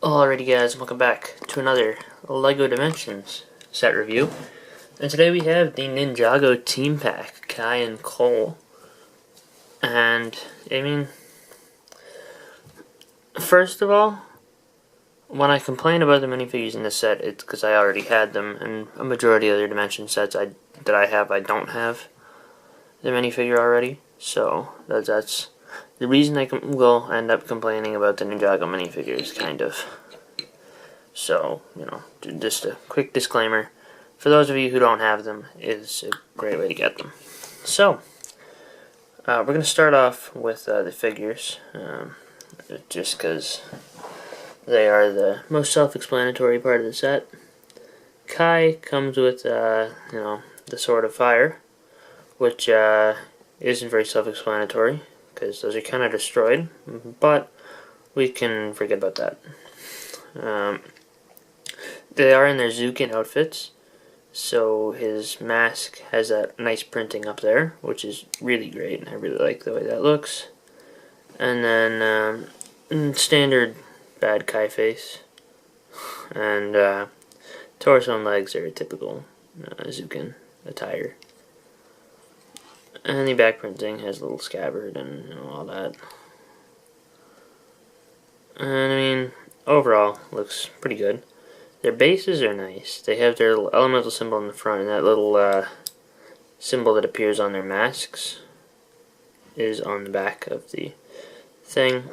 Alrighty guys, welcome back to another LEGO Dimensions set review. And today we have the Ninjago Team Pack, Kai and Cole. And, I mean, first of all, when I complain about the minifigures in this set, it's because I already had them, and a majority of other Dimension sets that I have, I don't have the minifigure already. So, that's the reason I will end up complaining about the Ninjago minifigures, kind of. So, you know, just a quick disclaimer. For those of you who don't have them, it's a great way to get them. So, we're going to start off with the figures, just because they are the most self-explanatory part of the set. Kai comes with, you know, the Sword of Fire, which isn't very self-explanatory, because those are kind of destroyed, but we can forget about that. They are in their Zukin outfits, so his mask has that nice printing up there, which is really great, and I really like the way that looks. And then standard bad Kai face, and torso and legs are a typical Zukin attire. And the back printing has a little scabbard and all that. And I mean, overall, looks pretty good. Their bases are nice. They have their little elemental symbol in the front, and that little symbol that appears on their masks is on the back of the thing.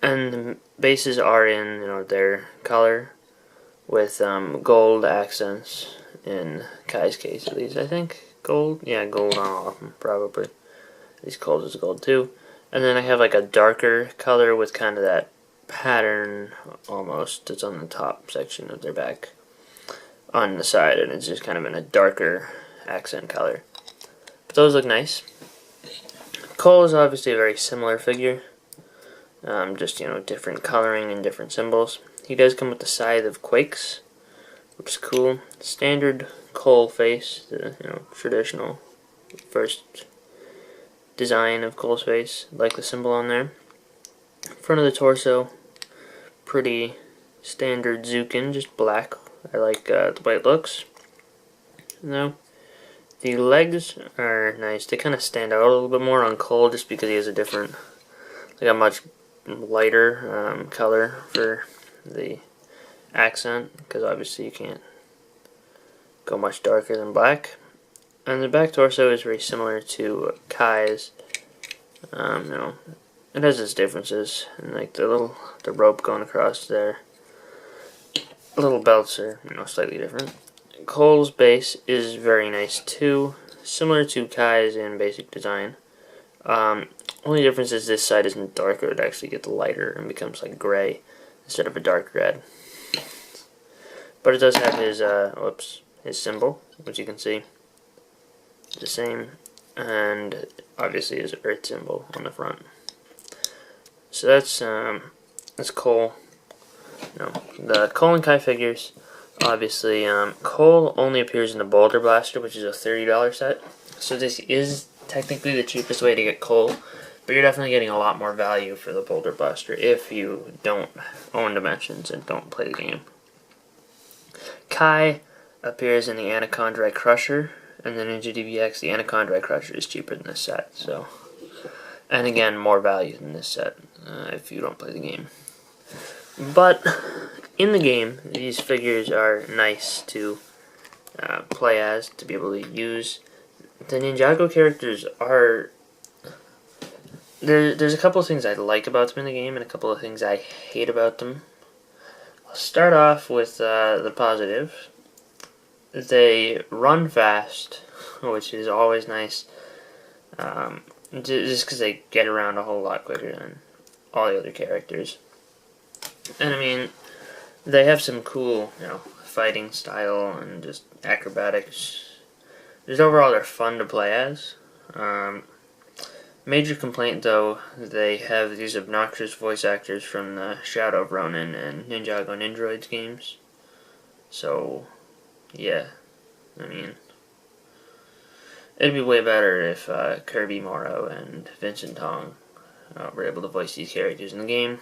And the bases are in, you know, their color with gold accents in Kai's case, at least. I think gold. Yeah, gold on all of them, probably. At least Cole's is gold too. And then I have like a darker color with kind of that pattern almost that's on the top section of their back on the side, and it's just kind of in a darker accent color. But those look nice. Cole is obviously a very similar figure, just, you know, different coloring and different symbols. He does come with the Scythe of Quakes, which is cool. Standard Cole face, the, you know, traditional first design of Cole's face, like the symbol on there. Front of the torso, pretty standard Zukin, just black. I like the way it looks. No, the legs are nice. They kind of stand out a little bit more on Cole just because he has a different, like a much lighter color for the accent, because obviously you can't go much darker than black. And the back torso is very similar to Kai's. You know, it has its differences, and like the rope going across there. Little belts are, you know, slightly different. Cole's base is very nice too, similar to Kai's in basic design. Only difference is this side isn't darker; it actually gets lighter and becomes like gray instead of a dark red. But it does have his his symbol, which you can see, the same, and obviously his Earth symbol on the front. So that's Cole. You know, the Cole and Kai figures, obviously, Cole only appears in the Boulder Blaster, which is a $30 set. So this is technically the cheapest way to get Cole, but you're definitely getting a lot more value for the Boulder Blaster if you don't own Dimensions and don't play the game. Kai appears in the Anaconda Crusher, and then in GDVX, the Anaconda Crusher is cheaper than this set. So, and again, more value than this set if you don't play the game. But in the game, these figures are nice to play as, to be able to use. The Ninjago characters are... There's a couple of things I like about them in the game, and a couple of things I hate about them. I'll start off with the positive. They run fast, which is always nice, just because they get around a whole lot quicker than all the other characters. And I mean, they have some cool, you know, fighting style and just acrobatics. Just overall, they're fun to play as. Major complaint, though, they have these obnoxious voice actors from the Shadow of Ronin and Ninjago Nindroids games. So, yeah, I mean, it'd be way better if Kirby Morrow and Vincent Tong were able to voice these characters in the game.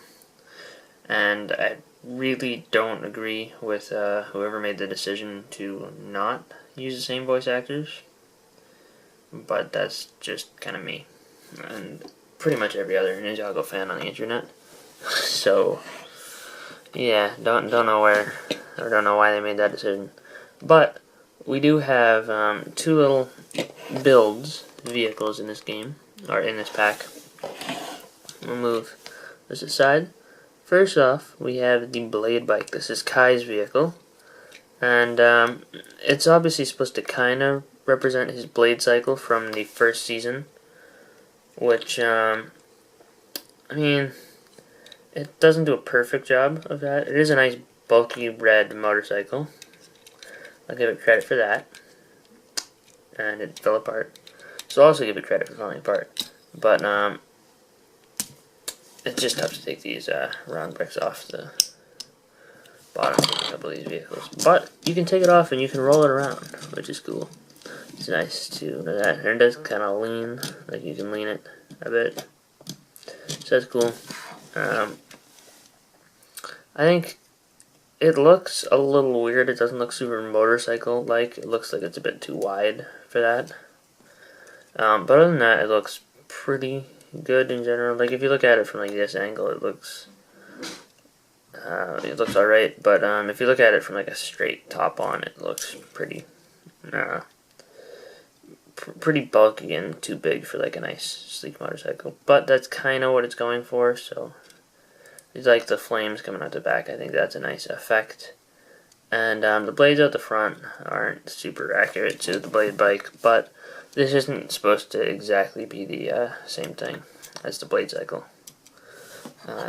And I really don't agree with whoever made the decision to not use the same voice actors, but that's just kind of me, and pretty much every other Ninjago fan on the internet. So yeah, don't know where, or don't know why they made that decision, but we do have two little vehicles in this game, or in this pack. We'll move this aside. First off, we have the Blade Bike. This is Kai's vehicle, and it's obviously supposed to kind of represent his blade cycle from the first season, which, I mean, it doesn't do a perfect job of that. It is a nice bulky red motorcycle. I'll give it credit for that. And it fell apart. So I'll also give it credit for falling apart. But, it's just tough to take these round bricks off the bottom of a couple of these vehicles. But you can take it off and you can roll it around, which is cool. It's nice to know that. And it does kind of lean, like you can lean it a bit. So that's cool. I think it looks a little weird. It doesn't look super motorcycle-like. It looks like it's a bit too wide for that. But other than that, it looks pretty good in general. Like if you look at it from like this angle, it looks alright. But if you look at it from like a straight top on, it looks pretty pretty bulky and too big for like a nice sleek motorcycle. But that's kind of what it's going for. So it's like the flames coming out the back. I think that's a nice effect. And the blades out the front aren't super accurate to the Blade Bike, but this isn't supposed to exactly be the same thing as the blade cycle.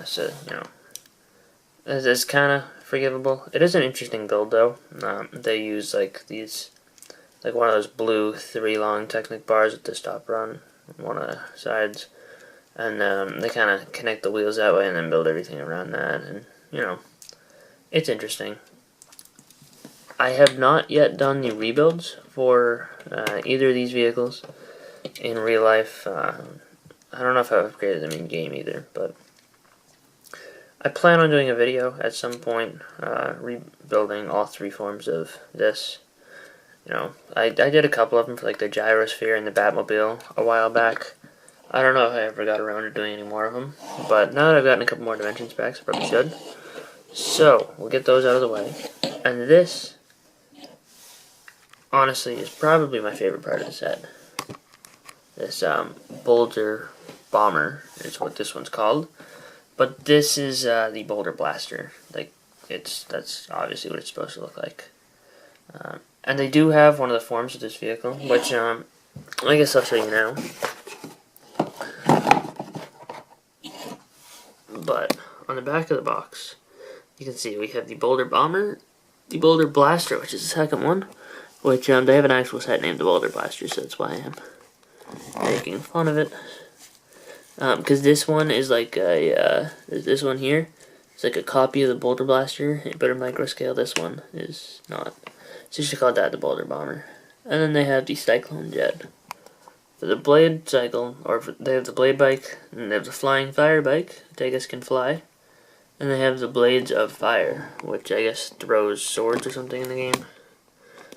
So, you know, it's kind of forgivable. It is an interesting build, though. They use, like, these, like one of those blue 3 long Technic bars with the stopper on one of the sides. And they kind of connect the wheels that way and then build everything around that. And, you know, it's interesting. I have not yet done the rebuilds for either of these vehicles in real life. I don't know if I've upgraded them in game either, but I plan on doing a video at some point rebuilding all 3 forms of this. You know, I did a couple of them for like the Gyrosphere and the Batmobile a while back. I don't know if I ever got around to doing any more of them, but now that I've gotten a couple more dimensions packs, I probably should. So, we'll get those out of the way. And this, honestly, is probably my favorite part of the set. This Boulder Bomber is what this one's called. But this is the Boulder Blaster. Like, that's obviously what it's supposed to look like. And they do have one of the forms of this vehicle, which I guess I'll show you now. But on the back of the box, you can see we have the Boulder Bomber, the Boulder Blaster, which is the second one, which they have an actual set named the Boulder Blaster, so that's why I am making fun of it. Because this one is like a, this one here, it's like a copy of the Boulder Blaster, but in micro scale. This one is not. So you should call that the Boulder Bomber. And then they have the Cyclone Jet. For the Blade Cycle, or they have the Blade Bike, and they have the Flying Fire Bike, which I guess can fly. And they have the Blades of Fire, which I guess throws swords or something in the game.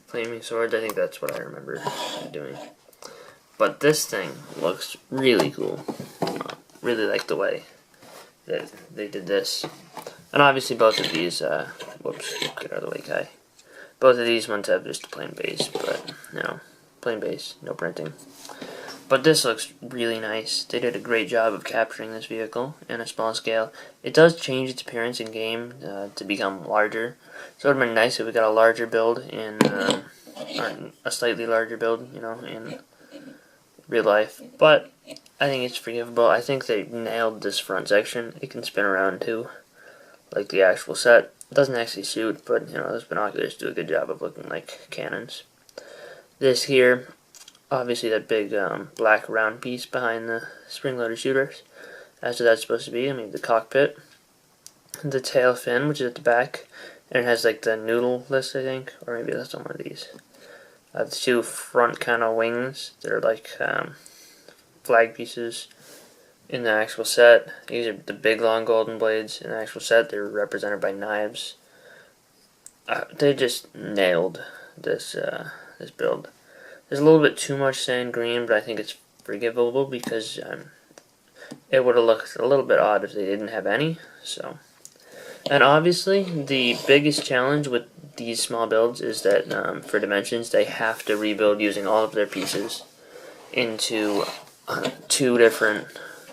Flaming swords, I think that's what I remember doing. But this thing looks really cool. Really like the way that they did this. And obviously both of these, whoops, get out of the way, Kai. Both of these ones have just a plain base, but, you know, plain base, no printing. But this looks really nice. They did a great job of capturing this vehicle in a small scale. It does change its appearance in game to become larger. So it would have been nice if we got a larger build in, or a slightly larger build, you know, in real life. But I think it's forgivable. I think they nailed this front section. It can spin around too, like the actual set. It doesn't actually shoot, but, you know, those binoculars do a good job of looking like cannons. This here, obviously that big black round piece behind the spring-loaded shooters. That's what that's supposed to be. I mean, the cockpit. The tail fin, which is at the back. And it has like the noodle list, I think. Or maybe that's on one of these. The 2 front kind of wings. They're like flag pieces. In the actual set, these are the big long golden blades. In the actual set, they're represented by knives. They just nailed this this build. There's a little bit too much sand green, but I think it's forgivable because it would have looked a little bit odd if they didn't have any. So, and obviously, the biggest challenge with these small builds is that for dimensions, they have to rebuild using all of their pieces into two different,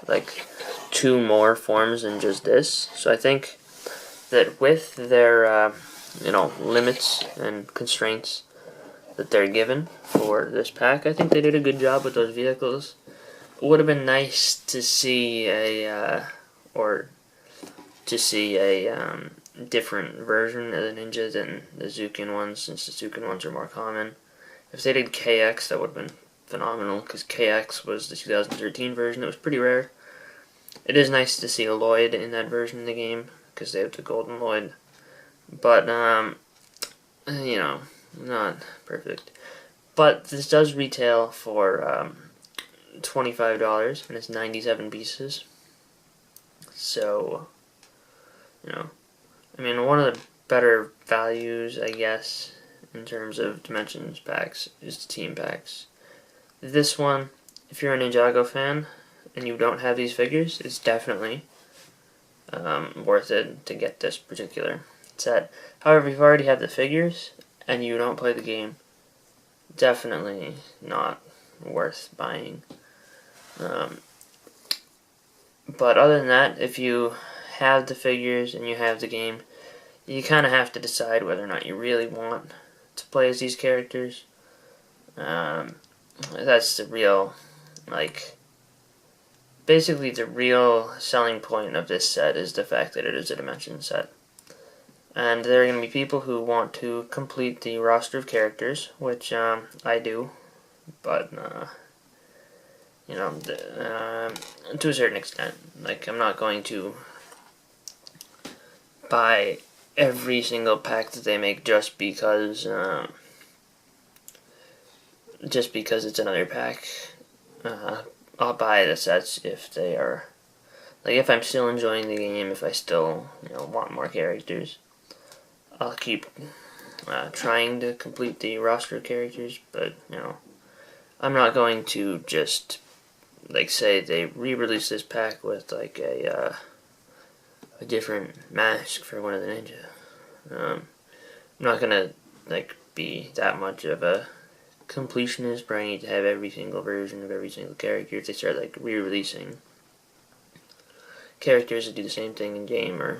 like, two more forms than just this. So I think that with their limits and constraints that they're given for this pack, I think they did a good job with those vehicles. It would have been nice to see a different version of the Ninja than the Zukin ones, since the Zukin ones are more common. If they did KX, that would have been phenomenal, because KX was the 2013 version. It was pretty rare. It is nice to see a Lloyd in that version of the game, because they have the golden Lloyd. But, not perfect. But this does retail for $25, and it's 97 pieces. So, one of the better values, I guess, in terms of Dimensions packs is the team packs. This one, if you're a Ninjago fan and you don't have these figures, it's definitely worth it to get this particular set. However, if you already have the figures and you don't play the game, definitely not worth buying. But other than that, if you have the figures and you have the game, you kind of have to decide whether or not you really want to play as these characters. That's the real, basically the real selling point of this set is the fact that it is a Dimension set. And there are going to be people who want to complete the roster of characters, which I do, but to a certain extent. I'm not going to buy every single pack that they make just because it's another pack. I'll buy the sets if they are, if I'm still enjoying the game, if I still want more characters. I'll keep trying to complete the roster of characters, but I'm not going to just say they re-release this pack with a different mask for one of the ninja. I'm not gonna be that much of a completionist, but I need to have every single version of every single character. If they start re-releasing characters that do the same thing in game, or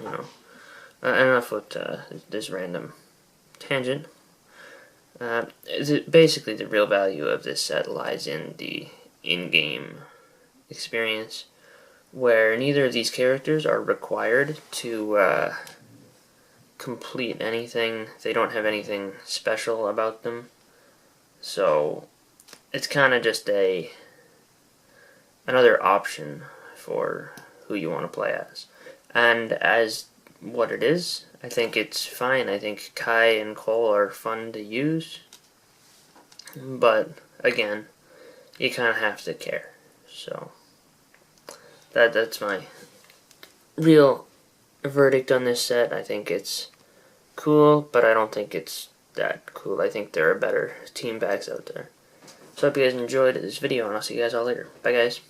enough with this random tangent. Basically, the real value of this set lies in the in-game experience, where neither of these characters are required to complete anything. They don't have anything special about them, so it's kind of just another option for who you want to play as. And as what it is, I think it's fine. I think Kai and Cole are fun to use, but again, you kind of have to care. So that's my real verdict on this set. I think it's cool, but I don't think it's that cool. I think there are better team packs out there. So I hope you guys enjoyed this video, and I'll see you guys all later. Bye, guys.